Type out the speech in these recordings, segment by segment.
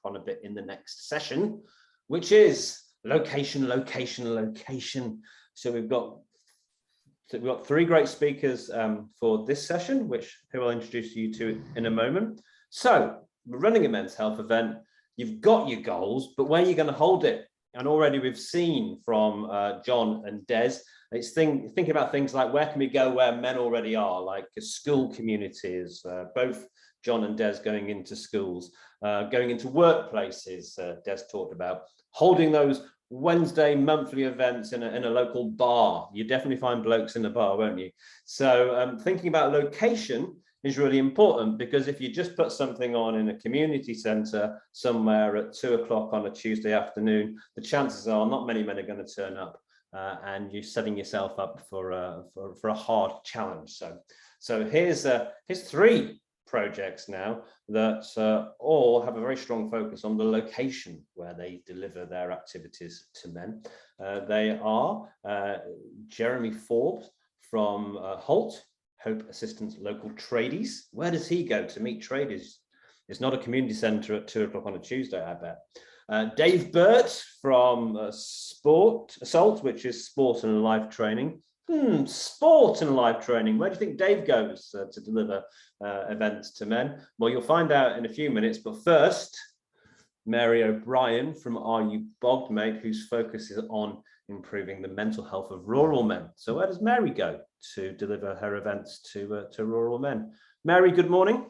on a bit in the next session, which is location. So we've got three great speakers for this session, who I'll introduce you to in a moment. So we're running a men's health event. You've got your goals, but where are you going to hold it? And already we've seen from John and Des, it's thinking about things like where can we go where men already are, like school communities, both John and Des going into schools, going into workplaces, Des talked about, holding those Wednesday monthly events in a local bar. You definitely find blokes in the bar, won't you? So thinking about location is really important, because if you just put something on in a community centre somewhere at 2 o'clock on a Tuesday afternoon, the chances are not many men are going to turn up, and you're setting yourself up for a hard challenge. So here's three projects now that all have a very strong focus on the location where they deliver their activities to men. They are Jeremy Forbes from Holt, Hope Assistance Local Tradies. Where does he go to meet traders? It's not a community centre at 2 o'clock on a Tuesday, I bet. Dave Burt from Assault, which is sport and life training. Sport and life training. Where do you think Dave goes to deliver events to men? Well, you'll find out in a few minutes, but first, Mary O'Brien from Are You Bogged Mate, whose focus is on improving the mental health of rural men. So where does Mary go to deliver her events to rural men? Mary, good morning.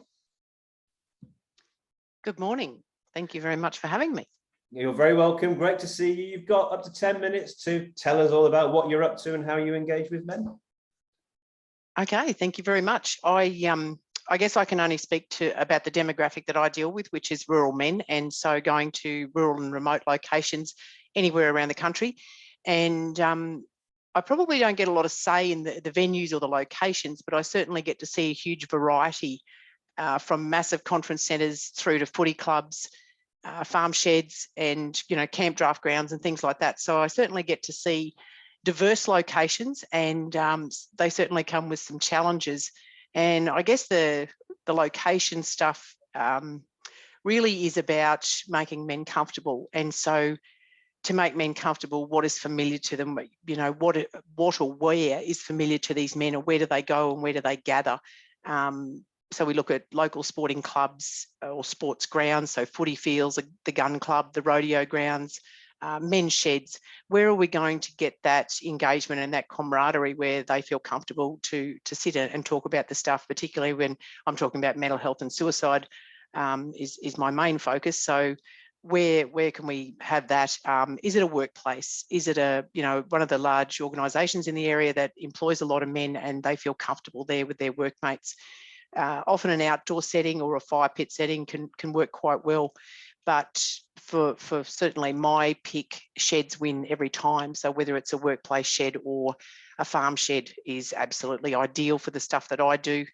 Good morning. Thank you very much for having me. You're very welcome. Great to see you. You've got up to 10 minutes to tell us all about what you're up to and how you engage with men. Okay, thank you very much. I guess I can only speak about the demographic that I deal with, which is rural men, and so going to rural and remote locations anywhere around the country. And I probably don't get a lot of say in the venues or the locations, but I certainly get to see a huge variety from massive conference centres through to footy clubs, farm sheds, and camp draft grounds and things like that. So I certainly get to see diverse locations, and they certainly come with some challenges. And I guess the location stuff really is about making men comfortable. And so to make men comfortable, what is familiar to them, what or where is familiar to these men, or where do they go and where do they gather? So we look at local sporting clubs or sports grounds, so footy fields, the gun club, the rodeo grounds, men's sheds. Where are we going to get that engagement and that camaraderie where they feel comfortable to sit and talk about the stuff, particularly when I'm talking about mental health and suicide is my main focus. So where can we have that? Is it a workplace? Is it one of the large organisations in the area that employs a lot of men and they feel comfortable there with their workmates? Often an outdoor setting or a fire pit setting can work quite well, but for certainly my pick, sheds win every time. So whether it's a workplace shed or a farm shed is absolutely ideal for the stuff that I do.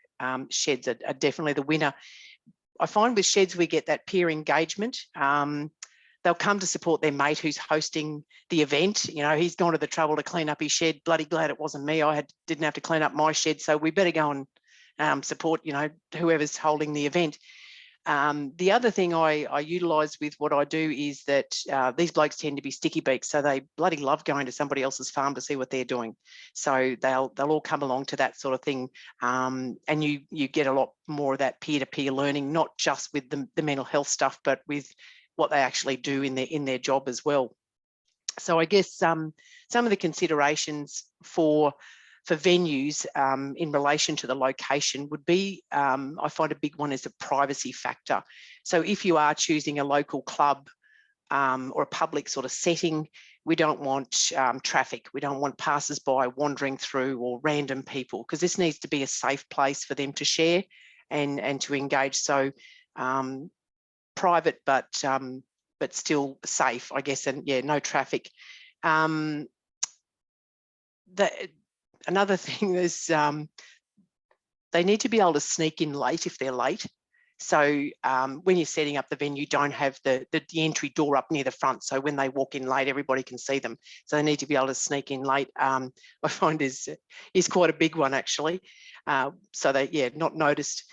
Sheds are definitely the winner. I find with sheds we get that peer engagement. They'll come to support their mate who's hosting the event. He's gone to the trouble to clean up his shed. Bloody glad it wasn't me. Didn't have to clean up my shed, so we better go and support whoever's holding the event. The other thing I utilise with what I do is that these blokes tend to be sticky beaks, so they bloody love going to somebody else's farm to see what they're doing. So they'll all come along to that sort of thing, and you get a lot more of that peer-to-peer learning, not just with the mental health stuff, but with what they actually do in their job as well. So I guess some of the considerations for venues in relation to the location would be, I find a big one is a privacy factor. So if you are choosing a local club or a public sort of setting, we don't want traffic. We don't want passers-by wandering through or random people, because this needs to be a safe place for them to share and to engage. So private, but still safe, I guess, and yeah, no traffic. Another thing is they need to be able to sneak in late if they're late. So when you're setting up the venue, don't have the entry door up near the front. So when they walk in late, everybody can see them. So they need to be able to sneak in late. I find is quite a big one, actually. So they, not noticed.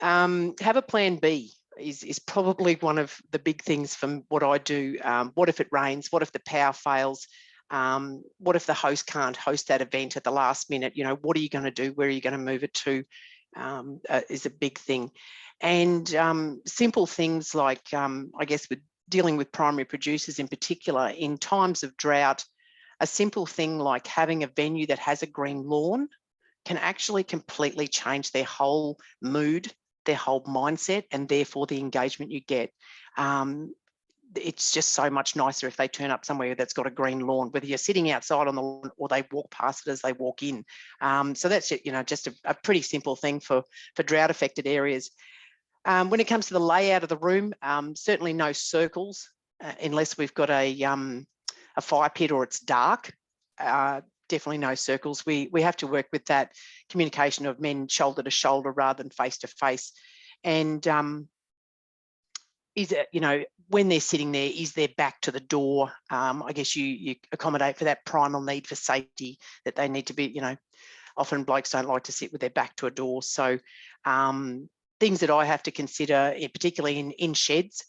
Have a plan B. is probably one of the big things from what I do. What if it rains? What if the power fails? What if the host can't host that event at the last minute? You know, what are you going to do? Where are you going to move it to? Is a big thing. And simple things like, I guess, with dealing with primary producers in particular, in times of drought, a simple thing like having a venue that has a green lawn can actually completely change their whole mood, their whole mindset, and therefore the engagement you get. It's just so much nicer if they turn up somewhere that's got a green lawn, whether you're sitting outside on the lawn or they walk past it as they walk in. So that's, you know, just a pretty simple thing for drought affected areas. When it comes to the layout of the room, certainly no circles unless we've got a fire pit or it's dark. Definitely no circles. We have to work with that communication of men shoulder to shoulder rather than face to face. And is it, you know, when they're sitting there, is their back to the door? I guess you accommodate for that primal need for safety that they need to be, you know, often blokes don't like to sit with their back to a door. So things that I have to consider, particularly in sheds,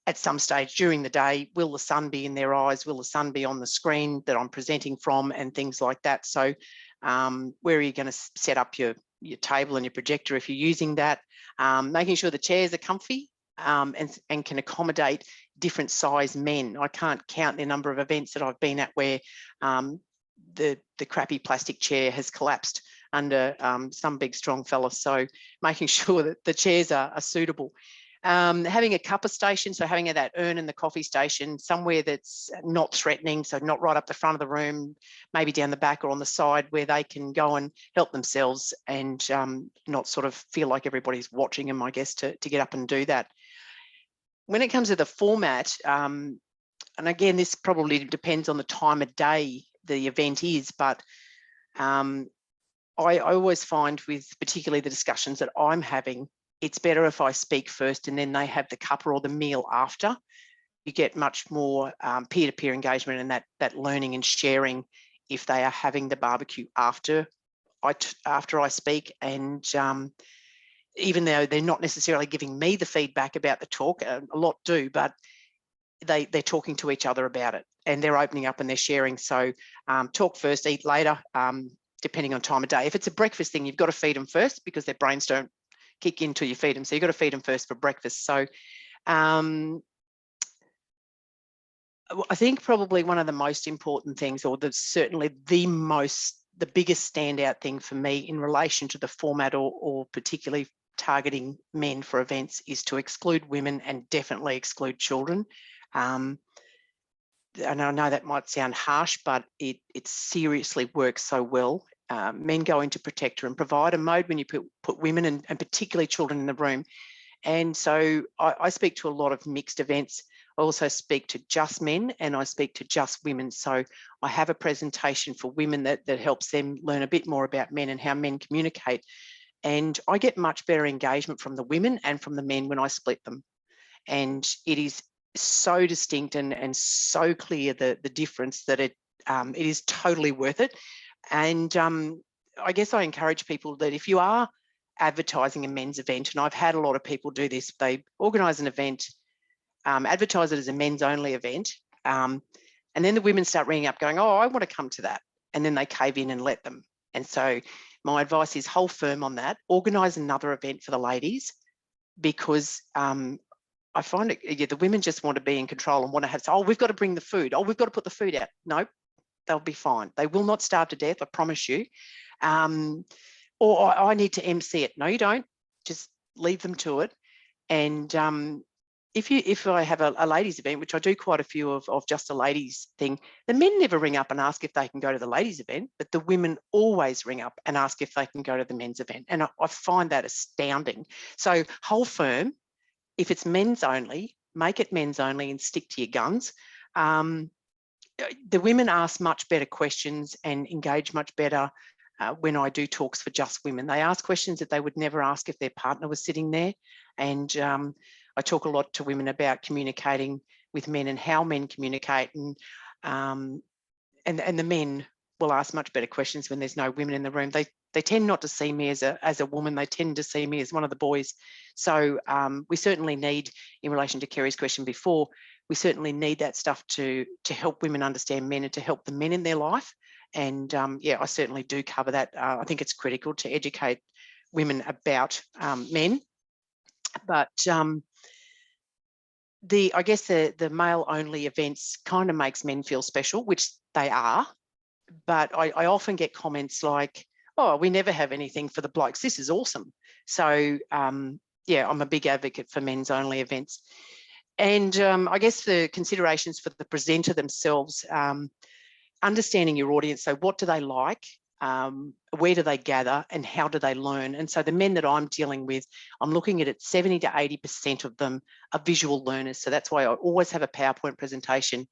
at some stage during the day, will the sun be in their eyes? Will the sun be on the screen that I'm presenting from, and things like that? So where are you going to set up your table and your projector if you're using that? Making sure the chairs are comfy and can accommodate different size men. I can't count the number of events that I've been at where the crappy plastic chair has collapsed under some big strong fella. So making sure that the chairs are suitable. Having a cuppa station, so having that urn in the coffee station, somewhere that's not threatening, so not right up the front of the room, maybe down the back or on the side where they can go and help themselves and not sort of feel like everybody's watching them, I guess, to get up and do that. When it comes to the format, and again, this probably depends on the time of day the event is, but I always find with particularly the discussions that I'm having, it's better if I speak first and then they have the cuppa or the meal after. You get much more peer-to-peer engagement and that learning and sharing if they are having the barbecue after I speak. And even though they're not necessarily giving me the feedback about the talk, a lot do, but they're talking to each other about it and they're opening up and they're sharing. So talk first, eat later, depending on time of day. If it's a breakfast thing, you've got to feed them first because their brains don't kick in till you feed them. So you've got to feed them first for breakfast. So I think probably one of the most important things, or certainly the biggest standout thing for me in relation to the format or particularly targeting men for events, is to exclude women and definitely exclude children. And I know that might sound harsh, but it seriously works so well. Men go into protector and provider mode when you put women and particularly children in the room. And so I speak to a lot of mixed events. I also speak to just men and I speak to just women. So I have a presentation for women that helps them learn a bit more about men and how men communicate. And I get much better engagement from the women and from the men when I split them. And it is so distinct and so clear the difference that it is totally worth it. And I guess I encourage people that if you are advertising a men's event, and I've had a lot of people do this, they organise an event, advertise it as a men's only event, and then the women start ringing up going, oh, I want to come to that. And then they cave in and let them. And so my advice is hold firm on that, organise another event for the ladies, because I find it, the women just want to be in control and want to have, oh, we've got to bring the food. Oh, we've got to put the food out. No, they'll be fine. They will not starve to death, I promise you. Or I need to MC it. No, you don't. Just leave them to it. And if I have a ladies event, which I do quite a few of just a ladies thing, the men never ring up and ask if they can go to the ladies event, but the women always ring up and ask if they can go to the men's event. And I find that astounding. So hold firm. If it's men's only, make it men's only and stick to your guns. The women ask much better questions and engage much better when I do talks for just women. They ask questions that they would never ask if their partner was sitting there. And I talk a lot to women about communicating with men and how men communicate, and the men will ask much better questions when there's no women in the room. They tend not to see me as a woman. They tend to see me as one of the boys. So we certainly need, in relation to Kerry's question before, we certainly need that stuff to help women understand men and to help the men in their life. And yeah, I certainly do cover that. I think it's critical to educate women about men. But I guess the male-only events kind of makes men feel special, which they are. But I often get comments like, "Oh, we never have anything for the blokes. This is awesome." So yeah, I'm a big advocate for men's-only events. And I guess the considerations for the presenter themselves, understanding your audience. So what do they like? Where do they gather and how do they learn? And so the men that I'm dealing with, I'm looking at it, 70 to 80% of them are visual learners. So that's why I always have a PowerPoint presentation.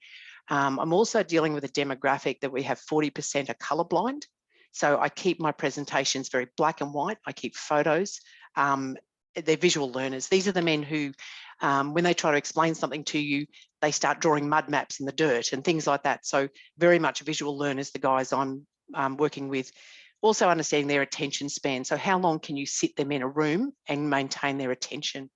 I'm also dealing with a demographic that we have 40% are colourblind. So I keep my presentations very black and white. I keep photos. They're visual learners. These are the men who, when they try to explain something to you, they start drawing mud maps in the dirt and things like that. So very much visual learners, the guys I'm working with. Also understanding their attention span. So how long can you sit them in a room and maintain their attention?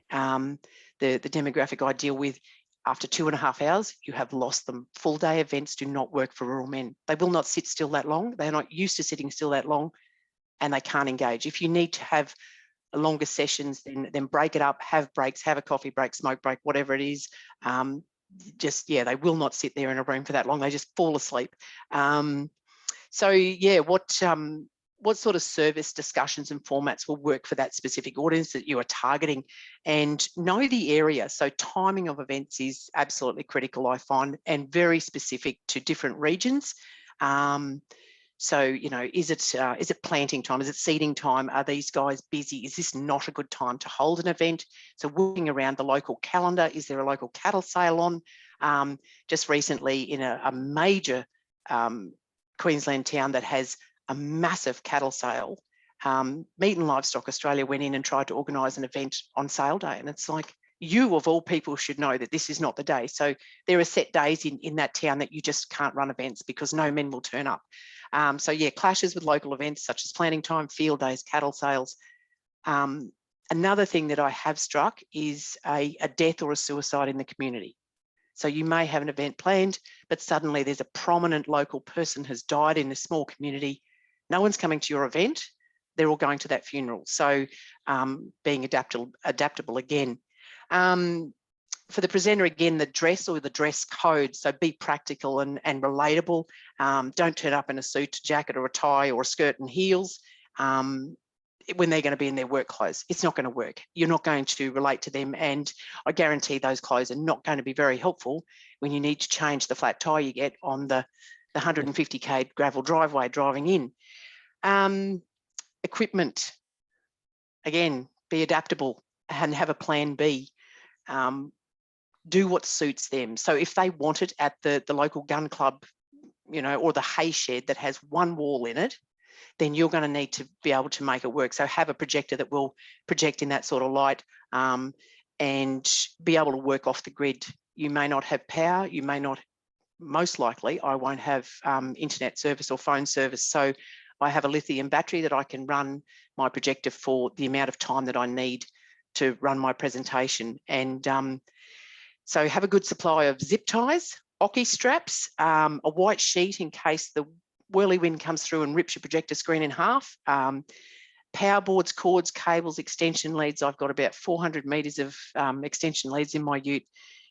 The demographic I deal with, after 2.5 hours, you have lost them. Full day events do not work for rural men. They will not sit still that long. They're not used to sitting still that long and they can't engage. If you need to have longer sessions, then break it up, have breaks, have a coffee break, smoke break, whatever it is. Just, yeah, they will not sit there in a room for that long. They just fall asleep. So yeah, what sort of service discussions and formats will work for that specific audience that you are targeting, and know the area. So timing of events is absolutely critical, I find, and very specific to different regions. So, you know, is it planting time? Is it seeding time? Are these guys busy? Is this not a good time to hold an event? So working around the local calendar, is there a local cattle sale on? Just recently in a major Queensland town that has a massive cattle sale, Meat and Livestock Australia went in and tried to organise an event on sale day. And it's like, you of all people should know that this is not the day. So there are set days in that town that you just can't run events because no men will turn up. So yeah, clashes with local events such as planting time, field days, cattle sales. Another thing that I have struck is a death or a suicide in the community. So you may have an event planned, but suddenly there's a prominent local person has died in a small community. No one's coming to your event. They're all going to that funeral. So being adaptable again. For the presenter, again, the dress or the dress code. So be practical and relatable. Don't turn up in a suit, jacket or a tie or a skirt and heels. When they're going to be in their work clothes, it's not going to work. You're not going to relate to them. And I guarantee those clothes are not going to be very helpful when you need to change the flat tire you get on the 150k gravel driveway driving in. Equipment, again, be adaptable and have a plan B. Do what suits them. So if they want it at the local gun club, you know, or the hay shed that has one wall in it, then you're going to need to be able to make it work. So have a projector that will project in that sort of light and be able to work off the grid. You may not have power, you may not, most likely, I won't have internet service or phone service. So I have a lithium battery that I can run my projector for the amount of time that I need to run my presentation. And so have a good supply of zip ties, Oki straps, a white sheet in case the whirlwind comes through and rips your projector screen in half. Power boards, cords, cables, extension leads. I've got about 400 metres of extension leads in my ute.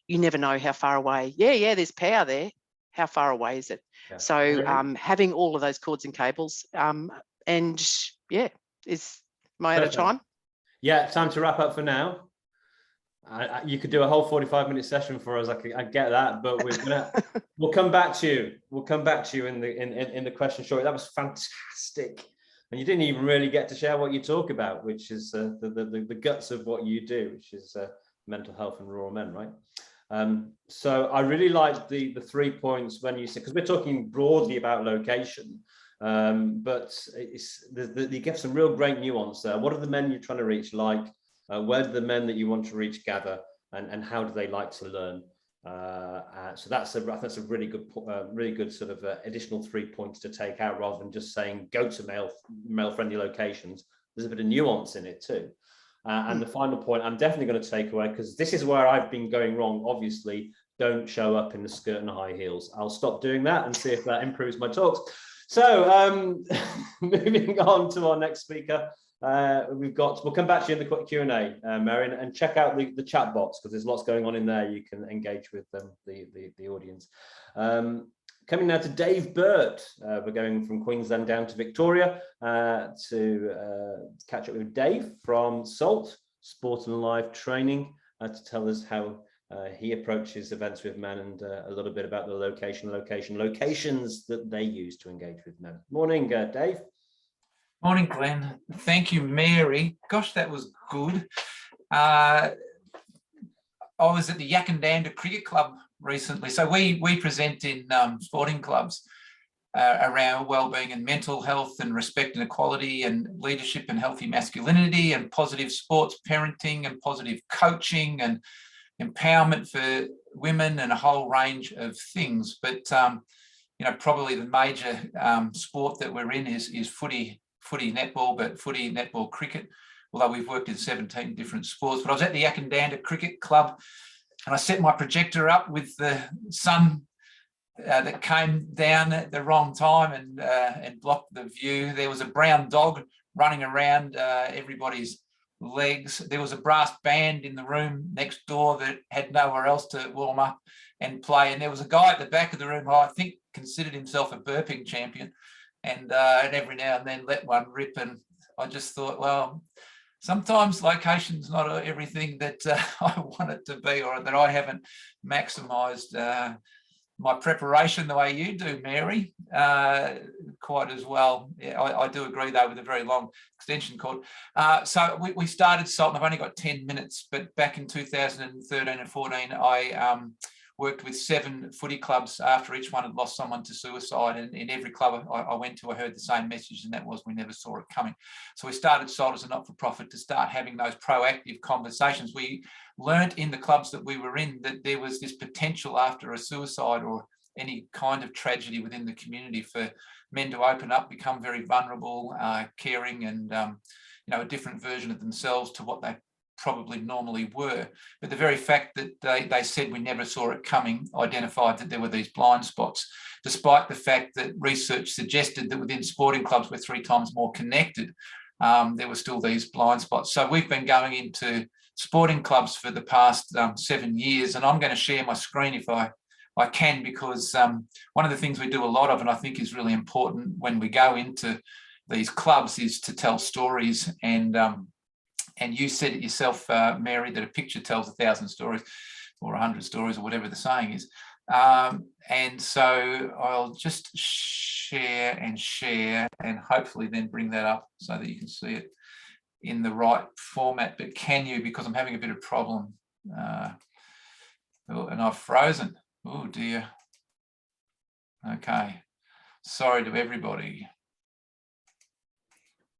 You never know how far away. Yeah, there's power there. How far away is it? Yeah. So having all of those cords and cables and yeah, is my out of time? Yeah, time to wrap up for now. You could do a whole 45-minute session for us. I get that, but we'll come back to you. We'll come back to you in the question shortly. That was fantastic, and you didn't even really get to share what you talk about, which is the guts of what you do, which is mental health and rural men, right? So I really liked the 3 points when you said, because we're talking broadly about location, but you give some real great nuance there. What are the men you're trying to reach like? Where do the men that you want to reach gather, and how do they like to learn? So I think that's a really good sort of additional 3 points to take out, rather than just saying go to male-friendly locations. There's a bit of nuance in it too. And the final point I'm definitely going to take away, because this is where I've been going wrong, obviously, don't show up in the skirt and high heels. I'll stop doing that and see if that improves my talks. So moving on to our next speaker, we'll come back to you in the quick Q&A, Marion, and check out the chat box, because there's lots going on in there. You can engage with the audience. Coming now to Dave Burt. We're going from Queensland down to Victoria to catch up with Dave from SALT, Sport and Live Training, to tell us how he approaches events with men, and a little bit about the locations that they use to engage with men. Morning, Dave. Morning, Glenn. Thank you, Mary. Gosh, that was good. I was at the Yakandanda Cricket Club recently. So we present in sporting clubs around wellbeing and mental health and respect and equality and leadership and healthy masculinity and positive sports parenting and positive coaching and empowerment for women and a whole range of things. But, probably the major sport that we're in is footy netball, but footy netball cricket, although we've worked in 17 different sports. But I was at the Yakandanda Cricket Club, and I set my projector up with the sun that came down at the wrong time and blocked the view. There was a brown dog running around everybody's legs. There was a brass band in the room next door that had nowhere else to warm up and play. And there was a guy at the back of the room who I think considered himself a burping champion, and every now and then let one rip. And I just thought, well, sometimes location's not everything that I want it to be, or that I haven't maximised my preparation the way you do, Mary, quite as well. Yeah, I do agree, though, with a very long extension cord. So we started SALT, and I've only got 10 minutes, but back in 2013 and 14, I worked with 7 footy clubs after each one had lost someone to suicide. And in every club I went to, I heard the same message, and that was we never saw it coming. So we started SALT as a not-for-profit to start having those proactive conversations. We learned in the clubs that we were in that there was this potential after a suicide or any kind of tragedy within the community for men to open up, become very vulnerable, caring, and a different version of themselves to what they probably normally were. But the very fact that they said we never saw it coming identified that there were these blind spots, despite the fact that research suggested that within sporting clubs we're 3 times more connected. There were still these blind spots. So we've been going into sporting clubs for the past 7 years, and I'm going to share my screen if I can, because one of the things we do a lot of, and I think is really important when we go into these clubs, is to tell stories. And you said it yourself, Mary, that a picture tells 1,000 stories or 100 stories or whatever the saying is. And so I'll just share and hopefully then bring that up so that you can see it in the right format. But can you, because I'm having a bit of problem, and I've frozen. Oh dear. Okay. Sorry to everybody.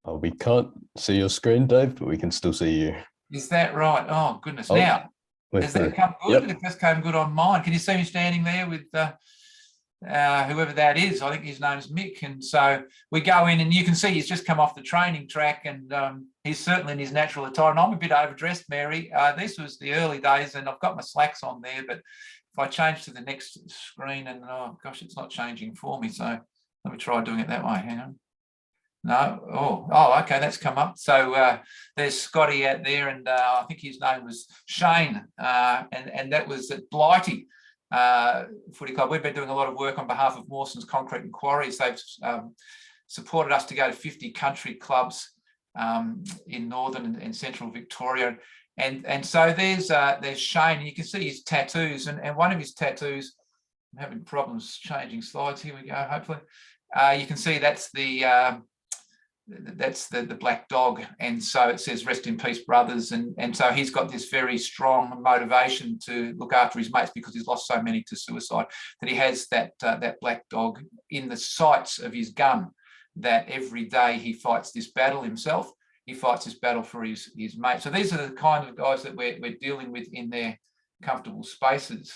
Oh, we can't see your screen, Dave, but we can still see you. Is that right? Oh, goodness. Oh, now, has it come good? Yep. It just came good on mine. Can you see me standing there with whoever that is? I think his name is Mick. And so we go in, and you can see he's just come off the training track, and he's certainly in his natural attire. And I'm a bit overdressed, Mary. This was the early days, and I've got my slacks on there. But if I change to the next screen, and oh, gosh, it's not changing for me. So let me try doing it that way. Hang on. No, oh, okay, that's come up. So there's Scotty out there, and I think his name was Shane, and that was at Blighty Footy Club. We've been doing a lot of work on behalf of Mawson's Concrete and Quarries. They've supported us to go to 50 country clubs in northern and central Victoria, and so there's Shane. You can see his tattoos, and one of his tattoos. I'm having problems changing slides. Here we go. Hopefully, you can see that's the black dog, and so it says rest in peace brothers, and so he's got this very strong motivation to look after his mates because he's lost so many to suicide, that he has that black dog in the sights of his gun, that every day he fights this battle himself. He fights this battle for his mate. So these are the kind of guys that we're dealing with in their comfortable spaces.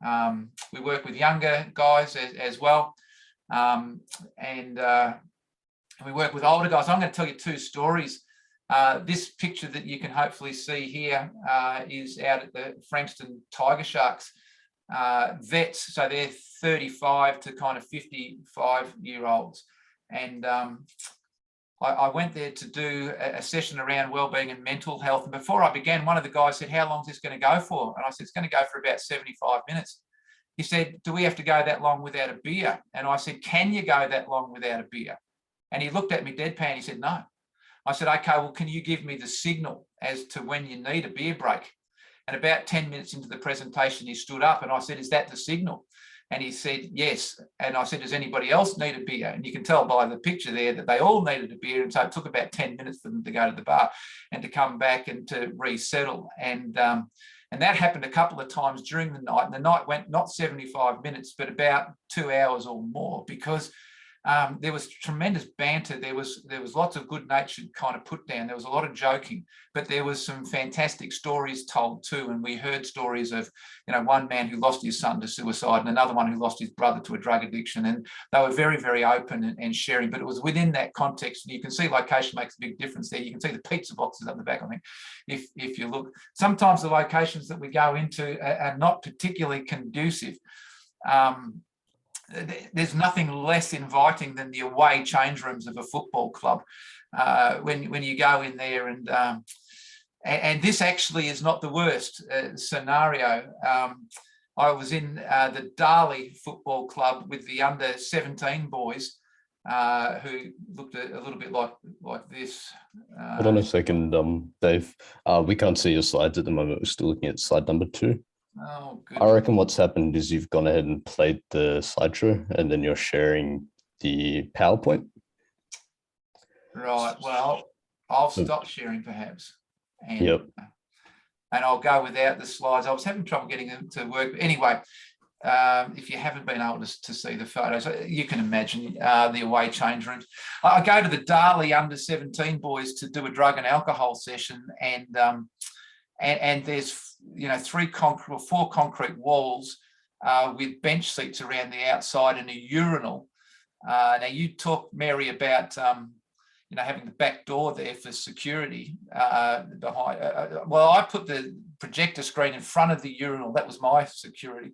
We work with younger guys as well. And we work with older guys. I'm going to tell you 2 stories. This picture that you can hopefully see here is out at the Frankston Tiger Sharks vets. So they're 35 to kind of 55-year-olds. And I went there to do a session around wellbeing and mental health. And before I began, one of the guys said, "How long is this going to go for?" And I said, "It's going to go for about 75 minutes. He said, "Do we have to go that long without a beer?" And I said, "Can you go that long without a beer?" And he looked at me deadpan. He said, "No." I said, "Okay, well, can you give me the signal as to when you need a beer break?" And about 10 minutes into the presentation, he stood up and I said, "Is that the signal?" And he said, "Yes." And I said, "Does anybody else need a beer?" And you can tell by the picture there that they all needed a beer. And so it took about 10 minutes for them to go to the bar and to come back and to resettle. And that happened a couple of times during the night. And the night went not 75 minutes, but about 2 hours or more, because there was tremendous banter. There was lots of good-natured kind of put down. There was a lot of joking, but there was some fantastic stories told too. And we heard stories of, one man who lost his son to suicide and another one who lost his brother to a drug addiction. And they were very, very open and sharing, but it was within that context. And you can see location makes a big difference there. You can see the pizza boxes up the back, I think, if you look. Sometimes the locations that we go into are not particularly conducive. There's nothing less inviting than the away change rooms of a football club when you go in there, and this actually is not the worst scenario. I was in the Darley Football Club with the under-17 boys who looked a little bit like this. Hold on a second, Dave. We can't see your slides at the moment. We're still looking at slide number 2. Oh, good. I reckon what's happened is you've gone ahead and played the slideshow and then you're sharing the PowerPoint. Right. Well, I'll stop sharing perhaps. And, yep. And I'll go without the slides. I was having trouble getting them to work. But anyway, if you haven't been able to see the photos, you can imagine the away change rooms. I go to the Darley under-17 boys to do a drug and alcohol session, and there's 4 concrete walls with bench seats around the outside and a urinal. Now you talk, Mary, about having the back door there for security behind. Well, I put the projector screen in front of the urinal. That was my security.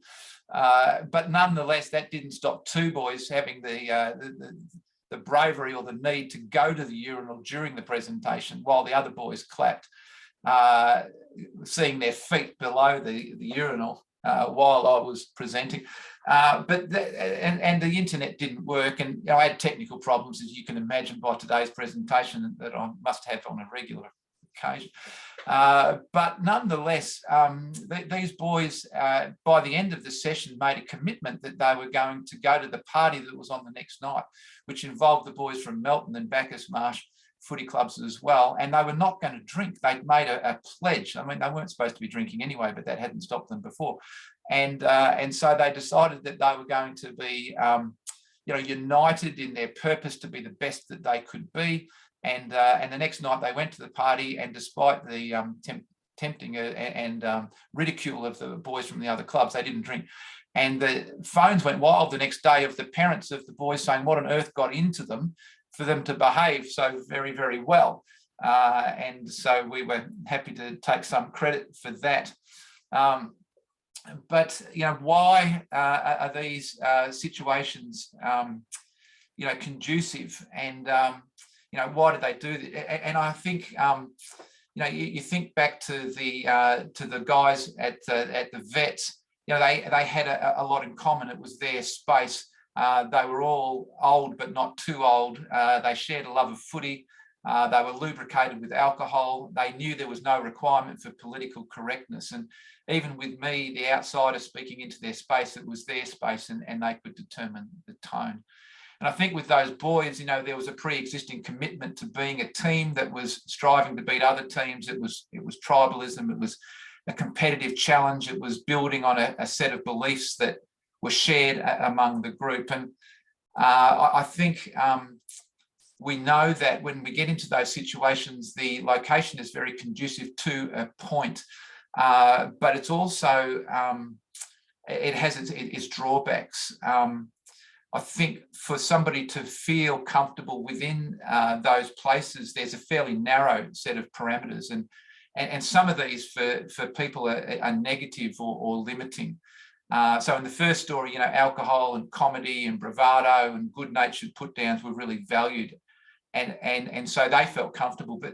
But nonetheless, that didn't stop 2 boys having the bravery or the need to go to the urinal during the presentation while the other boys clapped. Seeing their feet below the urinal while I was presenting, but the internet didn't work, and I had technical problems, as you can imagine by today's presentation, that I must have on a regular occasion. But nonetheless, these boys, by the end of the session, made a commitment that they were going to go to the party that was on the next night, which involved the boys from Melton and Bacchus Marsh footy clubs as well, and they were not going to drink. They'd made a pledge. I mean, they weren't supposed to be drinking anyway, but that hadn't stopped them before. And so they decided that they were going to be, united in their purpose to be the best that they could be. And the next night they went to the party, and despite the tempting and ridicule of the boys from the other clubs, they didn't drink. And the phones went wild the next day of the parents of the boys saying what on earth got into them for them to behave so very, very well. And so we were happy to take some credit for that. But, why are these situations, conducive? And, why did they do that? And I think, you think back to the guys at the vets, they had a lot in common. It was their space. They were all old, but not too old. They shared a love of footy. They were lubricated with alcohol. They knew there was no requirement for political correctness. And even with me, the outsider speaking into their space, it was their space, and they could determine the tone. And I think with those boys, there was a pre-existing commitment to being a team that was striving to beat other teams. It was tribalism. It was a competitive challenge. It was building on a set of beliefs that were shared among the group. And I think we know that when we get into those situations, the location is very conducive to a point, but it's also it has its drawbacks. I think for somebody to feel comfortable within those places, there's a fairly narrow set of parameters, and some of these for people are negative or limiting. So in the first story, alcohol and comedy and bravado and good-natured put-downs were really valued, and so they felt comfortable. But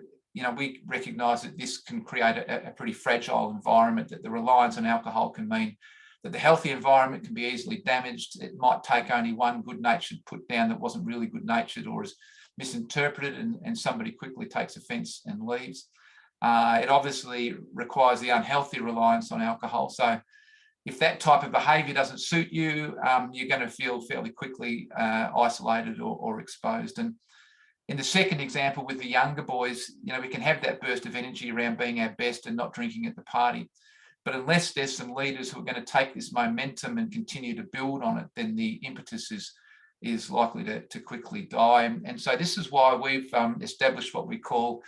we recognise that this can create a pretty fragile environment, that the reliance on alcohol can mean that the healthy environment can be easily damaged. It might take only one good-natured put-down that wasn't really good-natured or is misinterpreted, and somebody quickly takes offence and leaves. It obviously requires the unhealthy reliance on alcohol. So if that type of behaviour doesn't suit you, you're going to feel fairly quickly isolated or exposed. And in the second example with the younger boys, we can have that burst of energy around being our best and not drinking at the party. But unless there's some leaders who are going to take this momentum and continue to build on it, then the impetus is likely to quickly die. And so this is why we've established what we call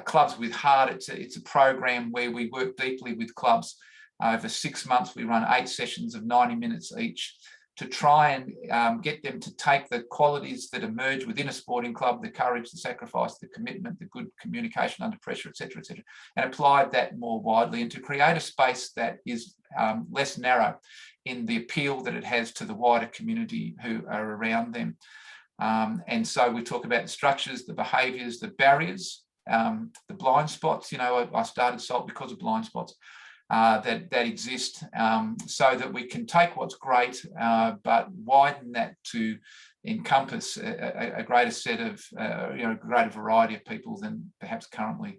Clubs with Heart. It's a program where we work deeply with clubs. Over 6 months, we run 8 sessions of 90 minutes each to try and get them to take the qualities that emerge within a sporting club, the courage, the sacrifice, the commitment, the good communication under pressure, et cetera, and apply that more widely, and to create a space that is less narrow in the appeal that it has to the wider community who are around them. And so we talk about the structures, the behaviours, the barriers, the blind spots. I started SALT because of blind spots. That exist, so that we can take what's great, but widen that to encompass a greater set of, greater variety of people than perhaps currently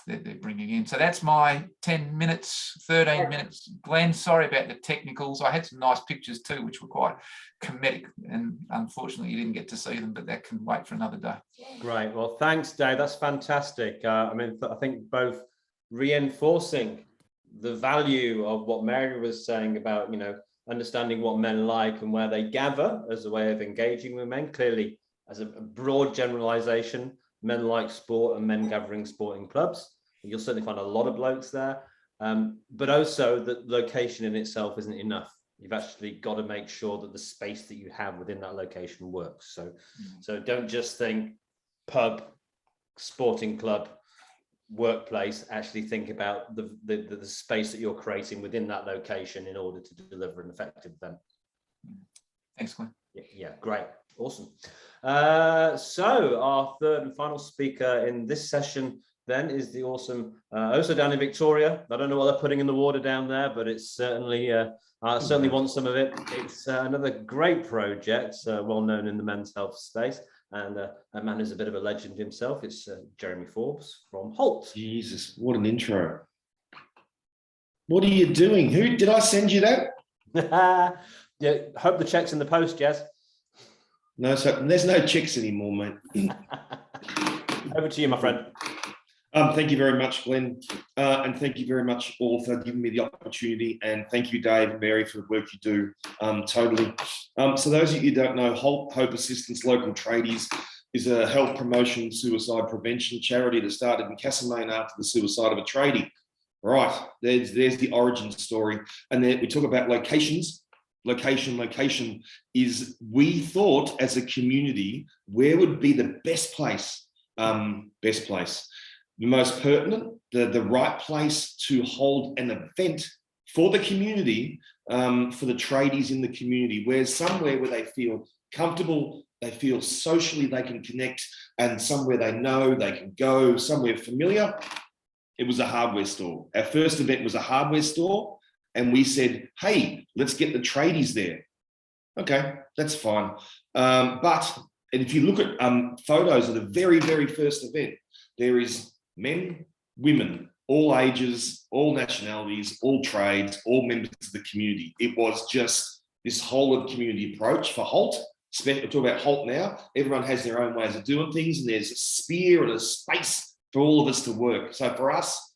they're bringing in. So that's my 10 minutes, 13 minutes. Glenn, sorry about the technicals. I had some nice pictures too, which were quite comedic, and unfortunately you didn't get to see them, but that can wait for another day. Great. Well, thanks, Dave. That's fantastic. I think both reinforcing the value of what Mary was saying about, understanding what men like and where they gather as a way of engaging with men. Clearly, as a broad generalization, men like sport and men gathering sporting clubs. You'll certainly find a lot of blokes there, but also that location in itself isn't enough. You've actually got to make sure that the space that you have within that location works. So don't just think pub, sporting club, workplace. Actually think about the space that you're creating within that location in order to deliver an effective event. Thanks, Glenn. Yeah, great. Awesome. So our third and final speaker in this session then is the awesome Osa down in Victoria. I don't know what they're putting in the water down there, but it's certainly I certainly want some of it. It's another great project, well known in the men's health space, and a man who's a bit of a legend himself. It's Jeremy Forbes from Holt. Jesus, what an intro. What are you doing? Who did I send you that? Yeah, hope the check's in the post, Jez. No, so there's no checks anymore, mate. Over to you, my friend. Thank you very much, Glenn. And thank you very much all for giving me the opportunity. And thank you, Dave and Mary, for the work you do. Totally. So those of you who don't know, Hope Assistance Local Tradies is a health promotion, suicide prevention charity that started in Castlemaine after the suicide of a tradie. Right, there's the origin story. And then we talk about locations. Location is, we thought as a community, where would be the best place? The most pertinent, the right place to hold an event for the community, for the tradies in the community, where somewhere where they feel comfortable, they feel socially they can connect, and somewhere they know they can go, somewhere familiar. It was a hardware store. Our first event was a hardware store, and we said, hey, let's get the tradies there. Okay, that's fine. But if you look at photos of the very, very first event, there is men, women, all ages, all nationalities, all trades, all members of the community. It was just this whole of community approach for Holt. We're talking about Holt now. Everyone has their own ways of doing things, and there's a sphere and a space for all of us to work. So for us,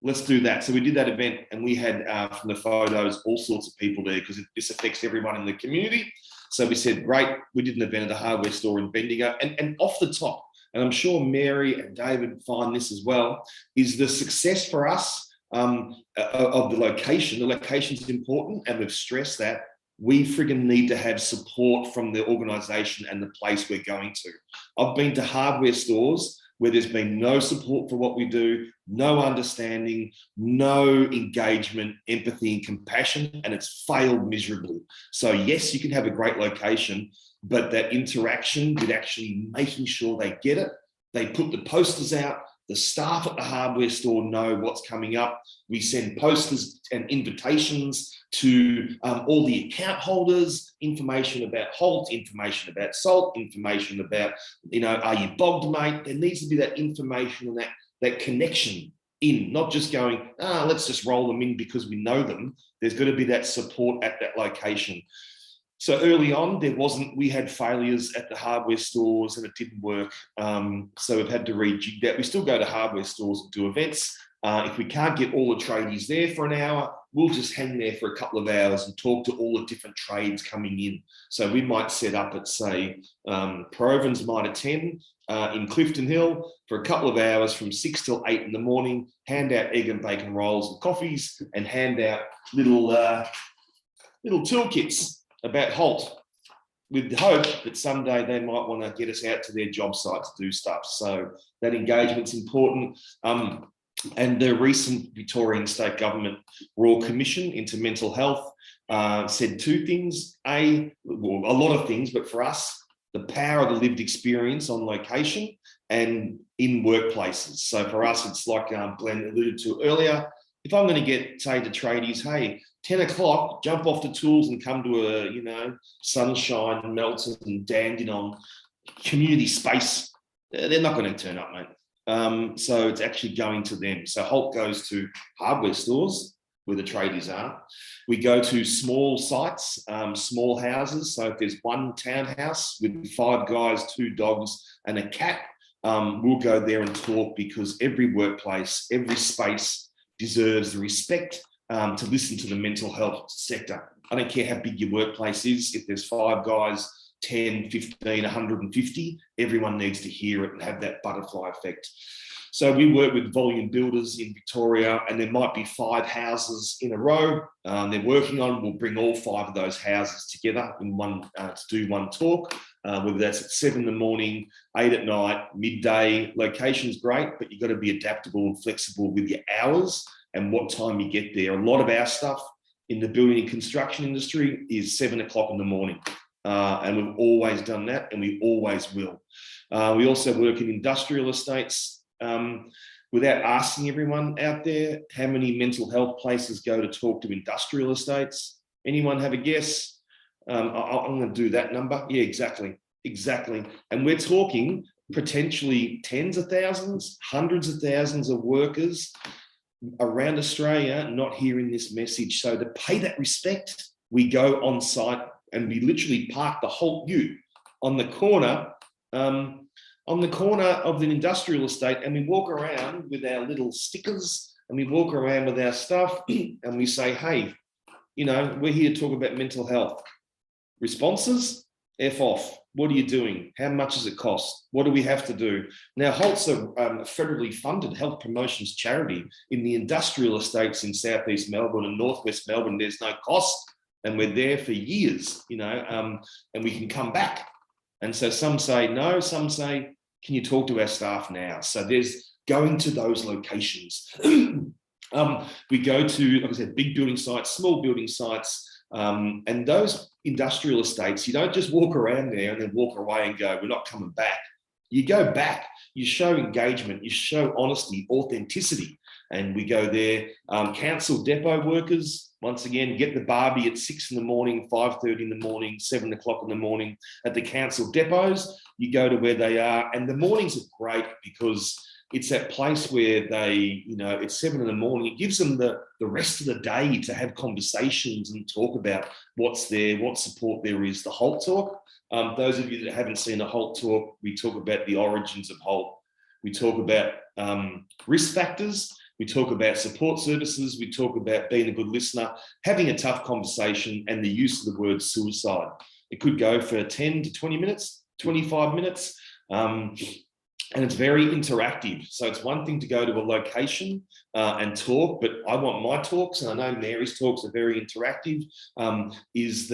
let's do that. So we did that event, and we had from the photos all sorts of people there, because this affects everyone in the community. So we said, great, we did an event at a hardware store in Bendigo, and off the top, and I'm sure Mary and David find this as well, is the success for us of the location. The location is important, and we've stressed that. We friggin' need to have support from the organisation and the place we're going to. I've been to hardware stores where there's been no support for what we do, no understanding, no engagement, empathy and compassion, and it's failed miserably. So yes, you can have a great location, but that interaction with actually making sure they get it, they put the posters out, the staff at the hardware store know what's coming up. We send posters and invitations to all the account holders, information about Holt, information about Salt, information about, are you bogged, mate? There needs to be that information and that connection in, not just going, let's just roll them in because we know them. There's got to be that support at that location. So early on, we had failures at the hardware stores and it didn't work. So we've had to rejig that. We still go to hardware stores and do events. If we can't get all the tradies there for an hour, we'll just hang there for a couple of hours and talk to all the different trades coming in. So we might set up at, say, Provins might attend in Clifton Hill for a couple of hours from 6 till 8 in the morning, hand out egg and bacon rolls and coffees, and hand out little toolkits about Holt, with the hope that someday they might want to get us out to their job site to do stuff. So that engagement's important. And the recent Victorian State Government Royal Commission into mental health said two things. A lot of things, but for us, the power of the lived experience on location and in workplaces. So for us, it's like Glenn alluded to earlier. If I'm going to get, say, to tradies, hey, 10 o'clock, jump off the tools and come to a, Sunshine, Melton and Dandenong community space, they're not going to turn up, mate. So it's actually going to them. So Holt goes to hardware stores where the tradies are. We go to small sites, small houses. So if there's one townhouse with 5 guys, 2 dogs and a cat, we'll go there and talk, because every workplace, every space deserves the respect to listen to the mental health sector. I don't care how big your workplace is. If there's 5 guys, 10, 15, 150, everyone needs to hear it and have that butterfly effect. So we work with volume builders in Victoria, and there might be 5 houses in a row they're working on. We'll bring all 5 of those houses together in one to do one talk, whether that's at 7 in the morning, 8 at night, midday. Location's great, but you've got to be adaptable and flexible with your hours and what time you get there. A lot of our stuff in the building and construction industry is 7 o'clock in the morning. And we've always done that, and we always will. We also work in industrial estates. Without asking everyone out there, how many mental health places go to talk to industrial estates? Anyone have a guess? I'm going to do that number. Yeah, exactly. And we're talking potentially tens of thousands, hundreds of thousands of workers around Australia not hearing this message. So to pay that respect, we go on site and we literally park the Holt Ute on the corner of the industrial estate, and we walk around with our little stickers and we walk around with our stuff and we say, hey, we're here to talk about mental health. Responses? F off. What are you doing? How much does it cost? What do we have to do? Now, Holt's a federally funded health promotions charity. In the industrial estates in southeast Melbourne and northwest Melbourne, there's no cost, and we're there for years, and we can come back. And so some say no, some say, can you talk to our staff now? So there's going to those locations. We go to, like I said, big building sites, small building sites, and those industrial estates, you don't just walk around there and then walk away and go, we're not coming back. You go back, you show engagement, you show honesty, authenticity. And we go there. Council depot workers, once again, get the barbie at 6 in the morning, 5:30 in the morning, 7 o'clock in the morning at the council depots. You go to where they are, and the mornings are great because it's that place where they, it's 7 in the morning. It gives them the rest of the day to have conversations and talk about what's there, what support there is. The Holt Talk. Those of you that haven't seen a Holt Talk, we talk about the origins of Holt. We talk about risk factors. We talk about support services. We talk about being a good listener, having a tough conversation, and the use of the word suicide. It could go for 10 to 20 minutes, 25 minutes. and it's very interactive. So it's one thing to go to a location and talk, but I want my talks, and I know Mary's talks are very interactive, is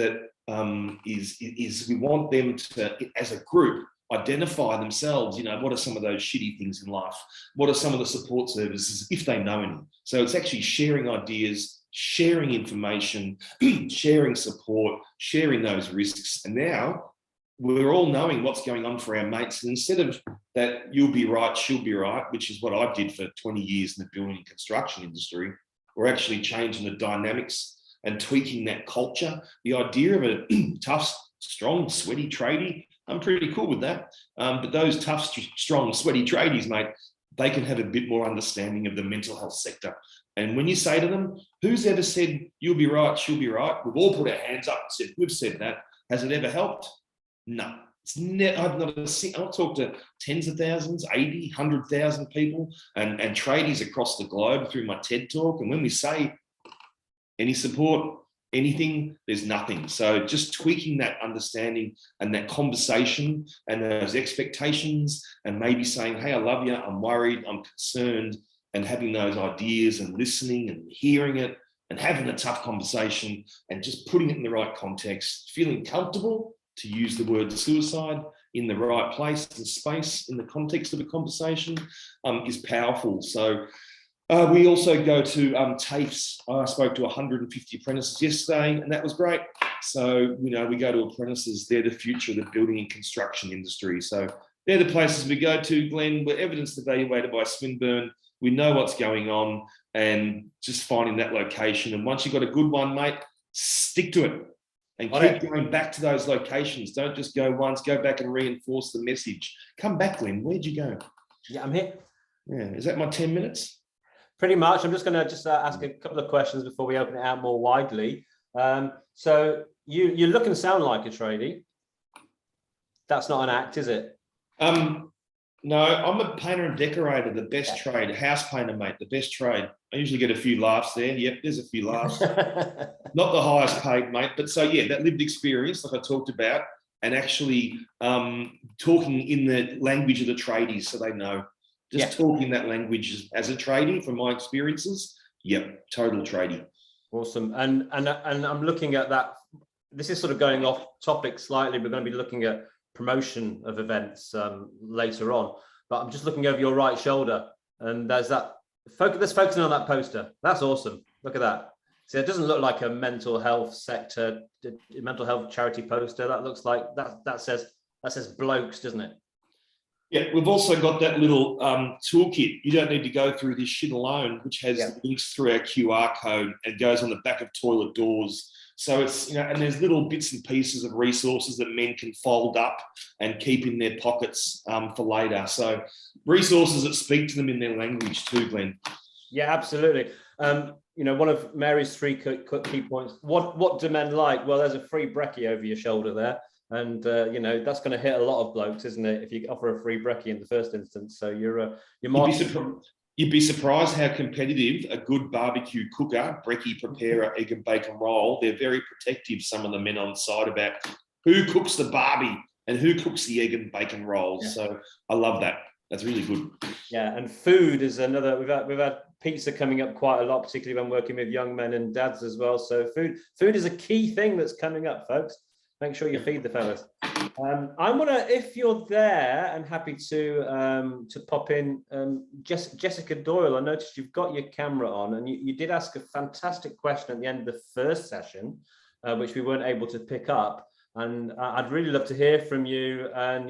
we want them to, as a group, identify themselves, what are some of those shitty things in life? What are some of the support services, if they know any? So it's actually sharing ideas, sharing information, sharing support, sharing those risks. And now we're all knowing what's going on for our mates. And instead of that, you'll be right, she'll be right, which is what I did for 20 years in the building and construction industry, we're actually changing the dynamics and tweaking that culture. The idea of a tough, strong, sweaty tradie, I'm pretty cool with that. But those tough, strong, sweaty tradies, mate, they can have a bit more understanding of the mental health sector. And when you say to them, who's ever said, you'll be right, she'll be right? We've all put our hands up and said, we've said that. Has it ever helped? No. I've talked to tens of thousands, 80, 100,000 people and tradies across the globe through my TED talk. And when we say any support, anything, there's nothing. So just tweaking that understanding and that conversation and those expectations, and maybe saying, hey, I love you, I'm worried, I'm concerned, and having those ideas and listening and hearing it and having a tough conversation and just putting it in the right context, feeling comfortable to use the word suicide in the right place and space in the context of a conversation is powerful. So we also go to TAFEs. I spoke to 150 apprentices yesterday, and that was great. So, we go to apprentices. They're the future of the building and construction industry. So they're the places we go to, Glenn. We're evidence evaluated by Swinburne. We know what's going on, and just finding that location. And once you've got a good one, mate, stick to it. And keep going back to those locations. Don't just go once, go back and reinforce the message. Come back, Glenn. Where'd you go? Yeah, I'm here. Yeah, is that my 10 minutes? Pretty much. I'm just going to ask a couple of questions before we open it out more widely. So you look and sound like a tradie. That's not an act, is it? No, I'm a painter and decorator, the best trade. House painter, mate, the best trade. I usually get a few laughs there. Yep, there's a few laughs. Not the highest paid, mate, but so yeah, that lived experience, like I talked about, and actually talking in the language of the tradies so they know. Just talking that language as a tradie from my experiences. Yep, total tradie. Awesome. And I'm looking at that. This is sort of going off topic slightly. We're going to be looking at promotion of events later on, but I'm just looking over your right shoulder, and there's that that's focusing on that poster. That's awesome. Look at that. See, it doesn't look like a mental health sector, mental health charity poster. That looks like that says blokes, doesn't it? Yeah, we've also got that little toolkit. You don't need to go through this shit alone, which has links through our QR code and goes on the back of toilet doors. So it's, and there's little bits and pieces of resources that men can fold up and keep in their pockets for later. So resources that speak to them in their language too, Glenn. Yeah, absolutely. One of Mary's three key points. What do men like? Well, there's a free brekkie over your shoulder there. And, that's going to hit a lot of blokes, isn't it? If you offer a free brekkie in the first instance. So You'd be surprised how competitive a good barbecue cooker, brekkie preparer, egg and bacon roll, they're very protective, some of the men on site, about who cooks the barbie and who cooks the egg and bacon rolls. Yeah. So I love that. That's really good. Yeah, and food is another. We've had pizza coming up quite a lot, particularly when working with young men and dads as well. So food is a key thing that's coming up, folks. Make sure you feed the fellas. I'm gonna, if you're there and happy to pop in, Jessica Doyle. I noticed you've got your camera on, and you did ask a fantastic question at the end of the first session, which we weren't able to pick up. And I'd really love to hear from you, and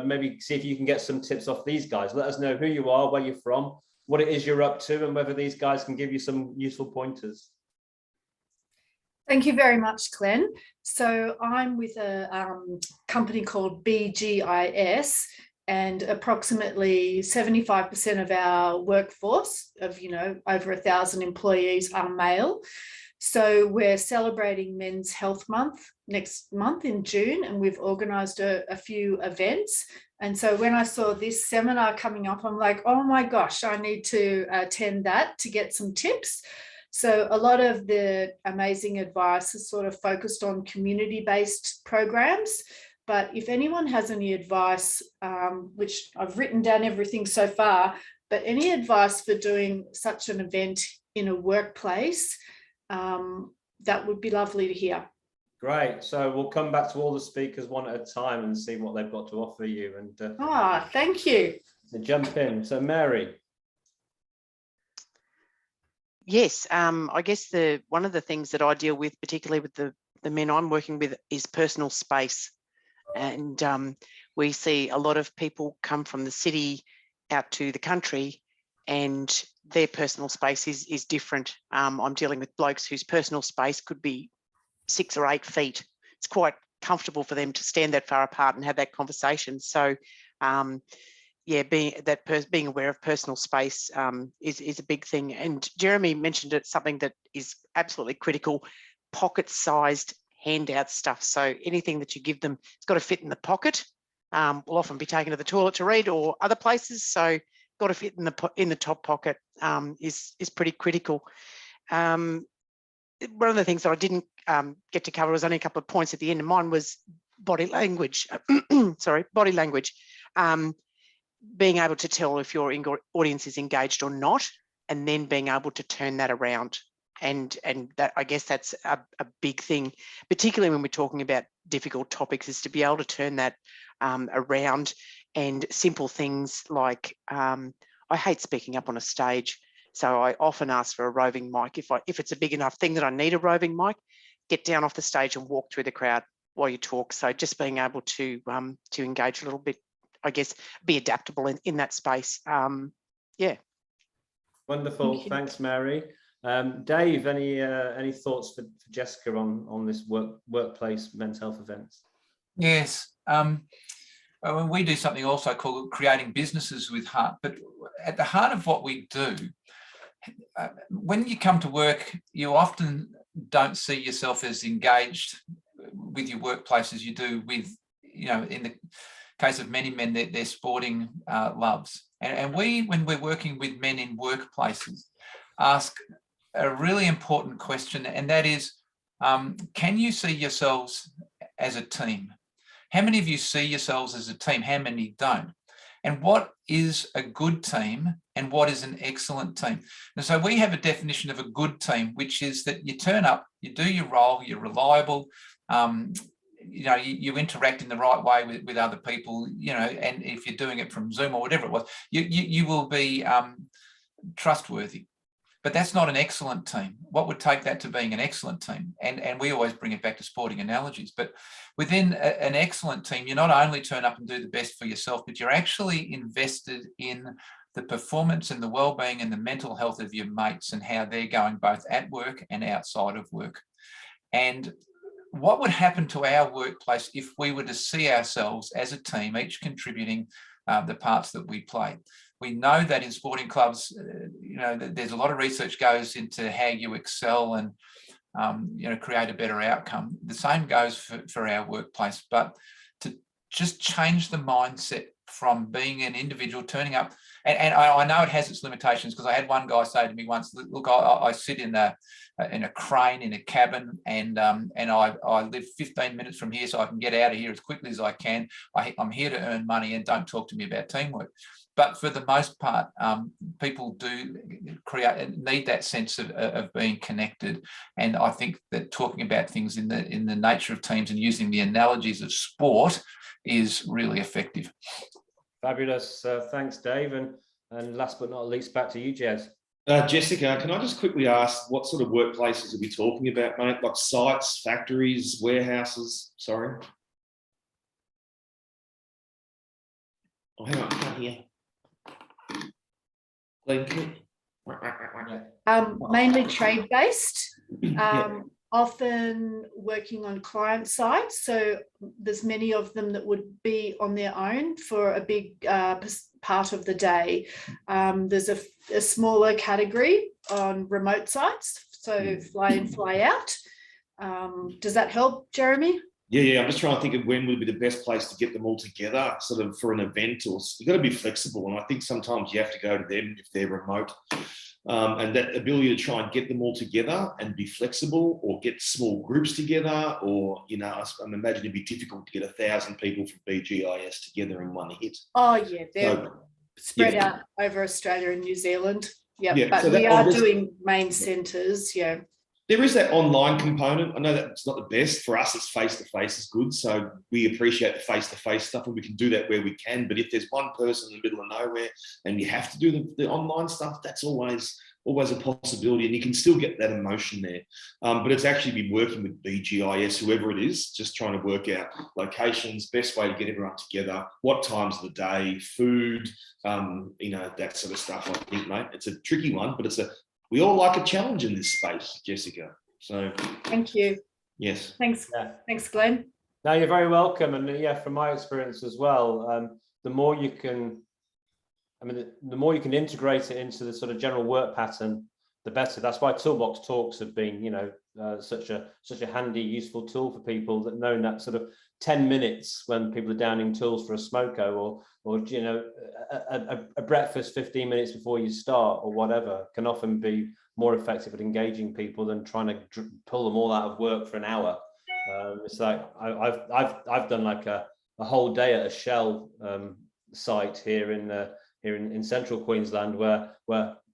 maybe see if you can get some tips off these guys. Let us know who you are, where you're from, what it is you're up to, and whether these guys can give you some useful pointers. Thank you very much, Glenn. So I'm with a company called BGIS, and approximately 75% of our workforce of, over 1,000 employees are male. So we're celebrating Men's Health Month next month in June, and we've organised a few events. And so when I saw this seminar coming up, I'm like, oh my gosh, I need to attend that to get some tips. So a lot of the amazing advice is sort of focused on community-based programs. but if anyone has any advice, which I've written down everything so far, but any advice for doing such an event in a workplace, that would be lovely to hear. Great. So we'll come back to all the speakers one at a time and see what they've got to offer you. And Thank you. so jump in. So Mary. Yes, I guess one of the things that I deal with, particularly with the men I'm working with, is personal space. And we see a lot of people come from the city out to the country, and their personal space is different. I'm dealing with blokes whose personal space could be 6 or 8 feet. It's quite comfortable for them to stand that far apart and have that conversation. So yeah, being aware of personal space is a big thing. And Jeremy mentioned it, something that is absolutely critical: pocket-sized handout stuff. So anything that you give them, it's got to fit in the pocket. Will often be taken to the toilet to read or other places. So got to fit in the top pocket is pretty critical. One of the things that I didn't get to cover was only a couple of points at the end, and mine was body language. Sorry, body language. Being able to tell if your audience is engaged or not, and then being able to turn that around. And that, I guess that's a big thing, particularly when we're talking about difficult topics, is to be able to turn that around. And simple things like, I hate speaking up on a stage. So I often ask for a roving mic. If it's a big enough thing that I need a roving mic, get down off the stage and walk through the crowd while you talk. So just being able to engage a little bit, I guess, be adaptable in that space. Yeah. Wonderful. Thanks, Mary. Dave, any thoughts for Jessica on this workplace mental health events? Yes. We do something also called creating businesses with heart. But at the heart of what we do, when you come to work, you often don't see yourself as engaged with your workplace as you do with, in the case of many men, their sporting loves. And we, when we're working with men in workplaces, ask a really important question, and that is, can you see yourselves as a team? How many of you see yourselves as a team? How many don't? And what is a good team and what is an excellent team? And so we have a definition of a good team, which is that you turn up, you do your role, you're reliable, you interact in the right way with other people, and if you're doing it from Zoom or whatever it was, you will be trustworthy. But that's not an excellent team. What would take that to being an excellent team? And we always bring it back to sporting analogies. But within an excellent team, you not only turn up and do the best for yourself, but you're actually invested in the performance and the well-being and the mental health of your mates and how they're going both at work and outside of work. And what would happen to our workplace if we were to see ourselves as a team, each contributing the parts that we play? We know that in sporting clubs, there's a lot of research goes into how you excel and, create a better outcome. The same goes for our workplace, but to just change the mindset from being an individual, turning up, and I know it has its limitations, because I had one guy say to me once, look, I sit in a crane in a cabin, and I live 15 minutes from here so I can get out of here as quickly as I can. I'm here to earn money, and don't talk to me about teamwork. But for the most part, people do need that sense of being connected. And I think that talking about things in the nature of teams and using the analogies of sport is really effective. Fabulous. Thanks, Dave. And last but not least, back to you, Jez. Jessica, can I just quickly ask, what sort of workplaces are we talking about, mate? Like sites, factories, warehouses? Sorry. Oh, hang on, I can't hear. Mainly trade-based, Yeah. often working on client sites. So there's many of them that would be on their own for a big part of the day. There's a smaller category on remote sites, so fly in, fly out. Does that help, Jeremy? Yeah. I'm just trying to think of when would be the best place to get them all together, sort of for an event, or you've got to be flexible. And I think sometimes you have to go to them if they're remote. And that ability to try and get them all together and be flexible, or get small groups together, or, you know, I'm imagining it'd be difficult to get 1,000 people from BGIS together in one hit. Oh yeah, they're So, spread yeah. out over Australia and New Zealand. Yeah, Yeah, but so we that- are there's- doing main centres. Yeah. There is that online component. I know that it's not the best for us. It's face-to-face is good. So we appreciate the face-to-face stuff, and we can do that where we can. But if there's one person in the middle of nowhere and you have to do the online stuff, that's always a possibility, and you can still get that emotion there. But it's actually been working with BGIS, whoever it is, just trying to work out locations, best way to get everyone together, what times of the day, food, you know, that sort of stuff. I think, mate, it's a tricky one, but we all like a challenge in this space, Jessica. So Thank you. yes. Thanks. Yeah. Thanks, Glenn. No, you're very welcome. And yeah, from my experience as well, the more you can, the more you can integrate it into the sort of general work pattern, the better. That's why toolbox talks have been, you know, such a handy, useful tool for people that know that sort of 10 minutes when people are downing tools for a smoko, or you know, a breakfast 15 minutes before you start, or whatever, can often be more effective at engaging people than trying to pull them all out of work for an hour. It's like I've done like a whole day at a Shell site here in central Queensland where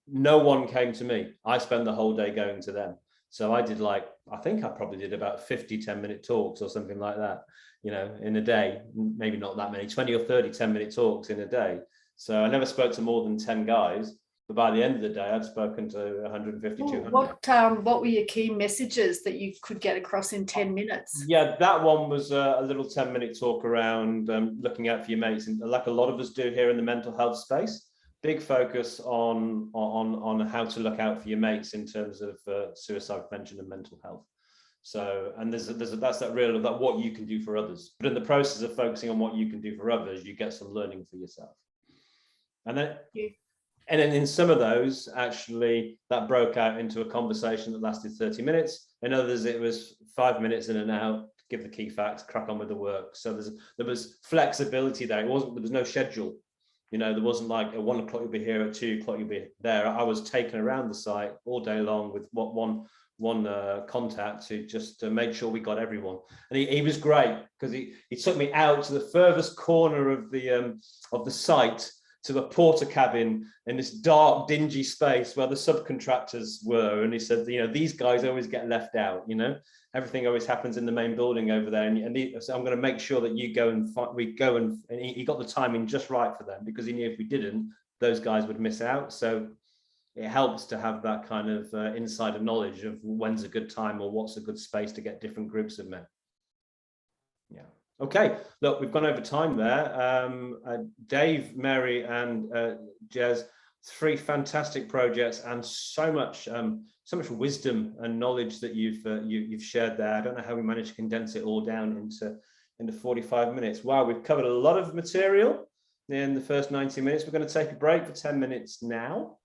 no one came to me. I spent the whole day going to them. So I did I think I probably did about 50 10-minute talks or something like that, you know, in a day. Maybe not that many, 20 or 30 10-minute talks in a day. So I never spoke to more than 10 guys, but by the end of the day, I'd spoken to 150, 200. What were your key messages that you could get across in 10 minutes? Yeah, that one was a little 10-minute talk around looking out for your mates, and like a lot of us do here in the mental health space. Big focus on how to look out for your mates in terms of suicide prevention and mental health. So, and that's that what you can do for others. But in the process of focusing on what you can do for others, you get some learning for yourself. And then, and then in some of those, actually, that broke out into a conversation that lasted 30 minutes. In others, it was 5 minutes in and out, give the key facts, crack on with the work. So there was flexibility there. There was no schedule. You know, there wasn't like at 1 o'clock you'll be here, at 2 o'clock you'll be there. I was taken around the site all day long with one contact to just make sure we got everyone. And he was great because he took me out to the furthest corner of the site, to a porter cabin in this dark, dingy space where the subcontractors were. And he said, you know, these guys always get left out, you know, everything always happens in the main building over there. So I'm going to make sure that you go and he got the timing just right for them, because he knew if we didn't, those guys would miss out. So it helps to have that kind of insider knowledge of when's a good time or what's a good space to get different groups of men. Yeah. Okay, look, we've gone over time there. Dave, Mary, and Jez, 3 fantastic projects, and so much wisdom and knowledge that you've shared there. I don't know how we managed to condense it all down into 45 minutes. Wow, we've covered a lot of material in the first 90 minutes. We're going to take a break for 10 minutes now.